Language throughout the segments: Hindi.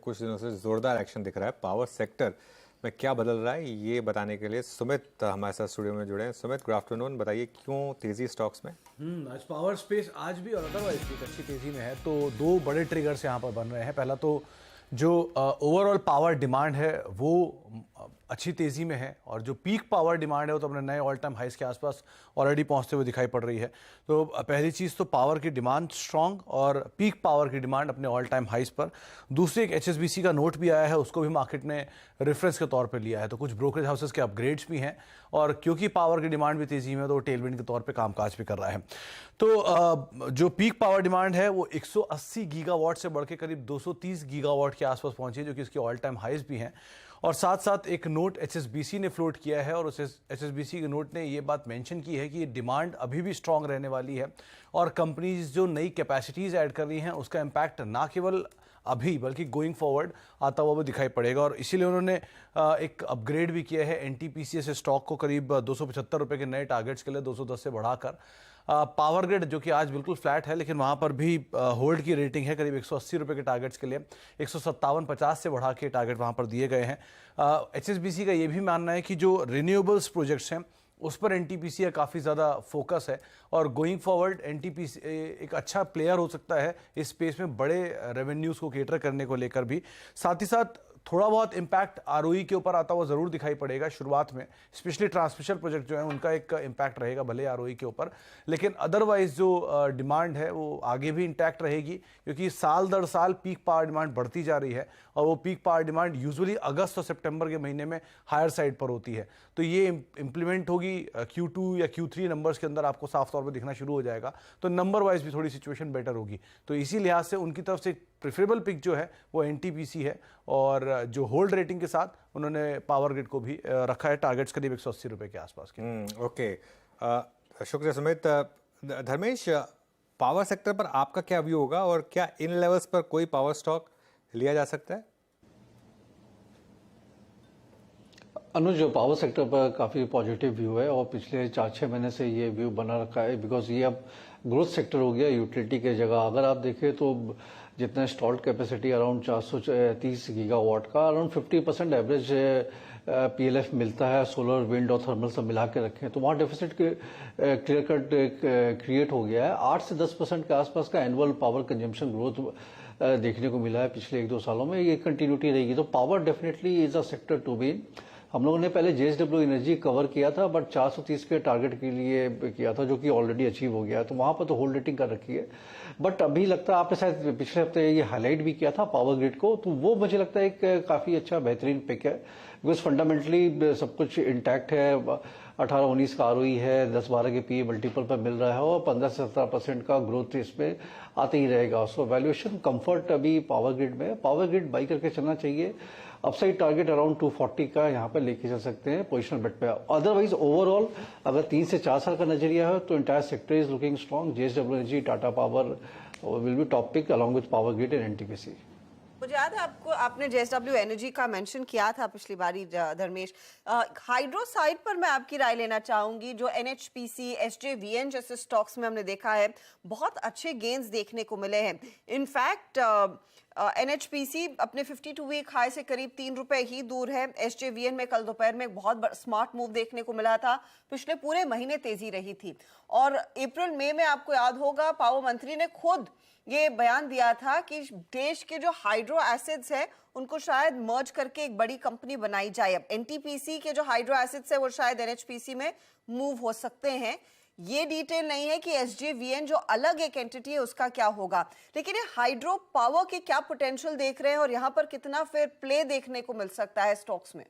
कुछ दिनों से जोरदार एक्शन दिख रहा है। पावर सेक्टर में क्या बदल रहा है, ये बताने के लिए सुमित हमारे साथ स्टूडियो में जुड़े हैं। Sumit, good afternoon. बताइए क्यों तेजी स्टॉक्स में? आज पावर स्पेस आज भी और अदरवाइज भी अच्छी तेजी में है। तो दो बड़े ट्रिगर्स यहाँ पर बन रहे हैं। पहला तो जो ओवरऑल पावर डिमांड है वो अच्छी तेज़ी में है, और जो पीक पावर डिमांड है वो तो अपने नए ऑल टाइम हाइस के आसपास ऑलरेडी पहुंचते हुए दिखाई पड़ रही है। तो पहली चीज़ तो पावर की डिमांड स्ट्रांग और पीक पावर की डिमांड अपने ऑल टाइम हाइस पर। दूसरी एक HSBC का नोट भी आया है, उसको भी मार्केट ने रेफरेंस के तौर पर लिया है। तो कुछ ब्रोकरेज हाउसेस के अपग्रेड्स भी हैं, और क्योंकि पावर की डिमांड भी तेज़ी में है तो वो टेलविंड के तौर पर कामकाज भी कर रहा है। तो जो पीक पावर डिमांड है वो 180 गीगावाट से बढ़ के करीब 230 गीगावाट के आसपास पहुंची है, जो कि इसकी ऑल टाइम हाइज भी हैं। और साथ साथ एक नोट HSBC ने फ्लोट किया है, और उस HSBC के नोट ने ये बात मेंशन की है कि डिमांड अभी भी स्ट्रांग रहने वाली है, और कंपनीज जो नई कैपेसिटीज़ ऐड कर रही हैं उसका इम्पैक्ट ना केवल अभी बल्कि गोइंग फॉरवर्ड आता हुआ भी दिखाई पड़ेगा। और इसीलिए उन्होंने एक अपग्रेड भी किया है NTPC से स्टॉक को करीब 275 रुपये के नए टारगेट्स के लिए 210 से बढ़ाकर। पावर ग्रिड जो कि आज बिल्कुल फ्लैट है, लेकिन वहाँ पर भी होल्ड की रेटिंग है करीब 180 रुपये के टारगेट्स के लिए 157.50 से बढ़ा के टारगेट वहाँ पर दिए गए हैं। HSBC का ये भी मानना है कि जो रिन्यूएबल्स प्रोजेक्ट्स हैं उस पर NTPC का काफ़ी ज़्यादा फोकस है, और गोइंग फॉरवर्ड NTPC एक अच्छा प्लेयर हो सकता है इस स्पेस में बड़े रेवेन्यूज़ को केटर करने को लेकर भी। साथ ही साथ थोड़ा बहुत इम्पैक्ट ROE के ऊपर आता हुआ ज़रूर दिखाई पड़ेगा शुरुआत में, स्पेशली ट्रांसमिशन प्रोजेक्ट जो है उनका एक इम्पैक्ट रहेगा भले ROE के ऊपर, लेकिन अदरवाइज जो डिमांड है वो आगे भी इंटैक्ट रहेगी, क्योंकि साल दर साल पीक पावर डिमांड बढ़ती जा रही है, और वो पीक पावर डिमांड यूजुअली अगस्त और सितंबर के महीने में हायर साइड पर होती है। तो ये इम्प्लीमेंट होगी Q2 या Q3 नंबर्स के अंदर आपको साफ तौर पर दिखना शुरू हो जाएगा, तो नंबर वाइज भी थोड़ी सिचुएशन बेटर होगी। तो इसी लिहाज से उनकी तरफ से प्रेफरेबल पिक जो है वो NTPC है, और जो होल्ड रेटिंग के साथ उन्होंने पावर ग्रिड को भी रखा है टारगेट्स करीब 180 रुपये के आसपास के। ओके, शुक्रिया सुमित। धर्मेश, पावर सेक्टर पर आपका क्या व्यू होगा, और क्या इन लेवल्स पर कोई पावर स्टॉक लिया जा सकता है? अनुज, पावर सेक्टर पर काफ़ी पॉजिटिव व्यू है, और पिछले 4-6 महीने से ये व्यू बना रखा है, बिकॉज ये अब ग्रोथ सेक्टर हो गया यूटिलिटी के जगह। अगर आप देखें तो जितना इंस्टॉल्ड कैपेसिटी अराउंड 430 गीगावाट का, अराउंड 50% एवरेज PLF मिलता है, सोलर, विंड और थर्मल सब मिला के रखें तो वहाँ डेफिसिट क्लियर कट क्रिएट हो गया है। 8 से 10% के आसपास का एनुअल पावर कंजम्पशन ग्रोथ देखने को मिला है पिछले 1-2 सालों में। ये कंटिन्यूटी रहेगी, तो power definitely is a sector to be. हम लोगों ने पहले JSW एनर्जी कवर किया था, बट 430 के टारगेट के लिए किया था, जो कि ऑलरेडी अचीव हो गया है, तो वहां पर तो होल्ड रेटिंग कर रखी है। बट अभी लगता है आपने शायद पिछले हफ्ते ये हाईलाइट भी किया था पावर ग्रिड को, तो वो मुझे लगता है एक काफी अच्छा बेहतरीन पिक है, बिकॉज फंडामेंटली सब कुछ इंटैक्ट है। 18-19 का ROE है, 10-12 के PE मल्टीपल पर मिल रहा है, और 15 से 17% का ग्रोथ इसमें आते ही रहेगा। सो वैल्यूएशन कंफर्ट अभी पावर ग्रिड में, पावर ग्रिड बाई करके चलना चाहिए। अपसाइड टारगेट अराउंड 240 का यहाँ पर लेके चल सकते हैं पोजिशनल बेट पे। अदरवाइज ओवरऑल अगर 3 से 4 साल का नजरिया है तो entire sector is looking strong. JSW energy, Tata power will be top pick along with power grid and NTPC। मुझे याद है आपने JSW एनर्जी का मेंशन किया था पिछली बारी धर्मेश। हाइड्रो साइड पर मैं आपकी राय लेना चाहूंगी। जो NHPC, SJVN जैसे स्टॉक्स में हमने देखा है बहुत अच्छे गेन्स देखने को मिले हैं। इनफैक्ट NHPC अपने 52 वीक हाई से करीब 3 रुपए ही दूर है। SJVN में कल दोपहर में बहुत स्मार्ट मूव देखने को मिला था, पिछले पूरे महीने तेजी रही थी। और अप्रैल मई में आपको याद होगा पावर मंत्री ने खुद ये बयान दिया था कि देश के जो हाइड्रो एसिड्स है उनको शायद मर्ज करके एक बड़ी कंपनी बनाई जाए। अब NTPC के जो हाइड्रो एसिड्स है वो शायद NHPC में मूव हो सकते हैं। ये डिटेल नहीं है कि SJVN जो अलग एक एंटिटी है उसका क्या होगा, लेकिन ये हाइड्रो पावर के क्या पोटेंशियल देख रहे हैं, और यहाँ पर कितना फेयर प्ले देखने को मिल सकता है स्टॉक्स में?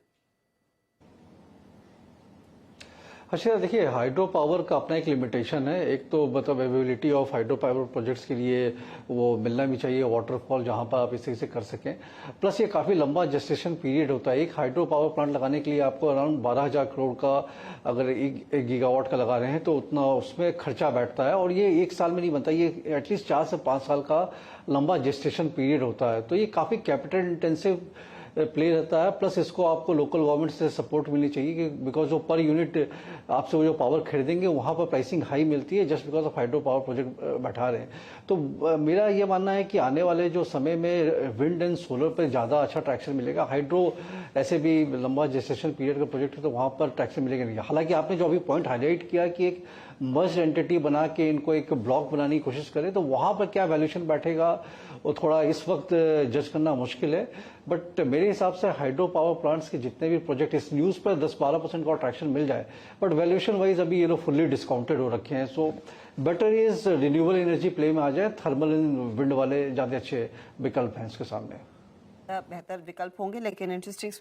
अच्छा, देखिए हाइड्रो पावर का अपना एक लिमिटेशन है। एक तो मतलब availability of hydro power projects के लिए वो मिलना भी चाहिए, वाटरफॉल जहां पर आप इसे कर सकें। प्लस ये काफी लंबा जेस्टेशन पीरियड होता है। एक हाइड्रो पावर प्लांट लगाने के लिए आपको अराउंड 12,000 करोड़ का अगर 1 गीगावाट का लगा रहे हैं तो उतना उसमें खर्चा बैठता है, और ये 1 साल में नहीं बनता, ये एटलीस्ट 4 से 5 साल का लंबा जेस्टेशन पीरियड होता है। तो ये काफी कैपिटल इंटेंसिव प्ले रहता है, प्लस इसको आपको लोकल गवर्नमेंट से सपोर्ट मिलनी चाहिए कि बिकॉज जो पर यूनिट आपसे वो जो पावर खरीदेंगे वहां पर प्राइसिंग हाई मिलती है just because of hydro power project बैठा रहे हैं। तो मेरा ये मानना है कि आने वाले जो समय में विंड एंड सोलर पर ज़्यादा अच्छा ट्रैक्शन मिलेगा। हाइड्रो ऐसे भी लंबा जेस्टेशन पीरियड का प्रोजेक्ट है तो वहां पर ट्रैक्शन मिलेगा नहीं। हालांकि आपने जो अभी पॉइंट हाईलाइट किया कि एक मर्ज एंटिटी बना के इनको एक ब्लॉक बनाने की कोशिश करें तो वहां पर क्या वैल्यूएशन बैठेगा वो थोड़ा इस वक्त जज करना मुश्किल है। बट मेरे हिसाब से हाइड्रो पावर प्लांट्स के जितने भी प्रोजेक्ट इस न्यूज पर 10-12% का ट्रैक्शन मिल जाए, बट वैल्यूएशन वाइज अभी ये लोग फुल्ली डिस्काउंटेड हो रखे हैं। So better is renewable energy play में आ जाए, थर्मल एंड विंड वाले ज्यादा अच्छे विकल्प हैं इसके सामने। बेहतर विकल्प होंगे, लेकिन इंटरेस्टिंग